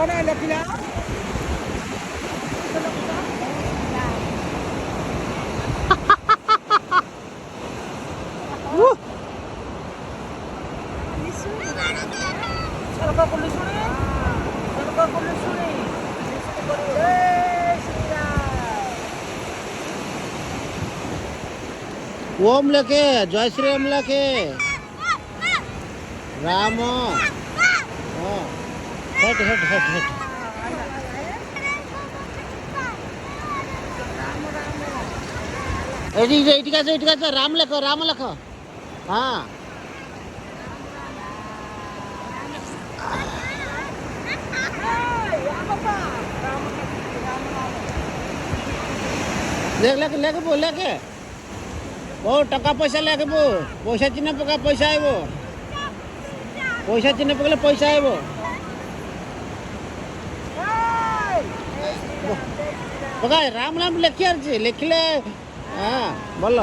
कौन है लकीला सरका कुल्ली सुनी सरका कुल्ली सुनी जय श्री राम ओम लेके जय श्री राम लेके राम हट हट हट हट एटी राम लेख हाँ देख लेके लेके बो लेके वो टका पैसा लेके बो पैसा चिन्ह पका पैसा आइब पैसा चिन्ह पकड़े पैसा आइब पका राम राम लिखी लिखले हाँ बोल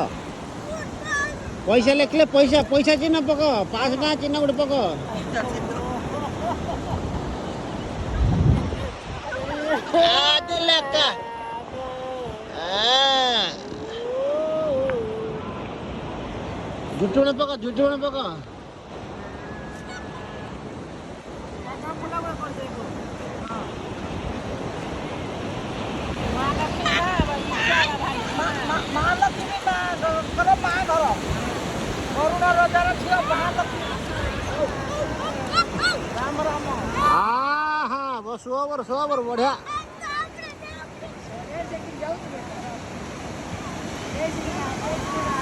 पैसा लिखले पैसा पैसा चिन्ह पक 5 टका चिन्ह गोटे पक लेका झुटुण पका महालक्ष्मी घर माँ घर करुणा रजार झील महालक्ष्मी राम राम हाँ हाँ बस सोबर बढ़िया जय श्री राम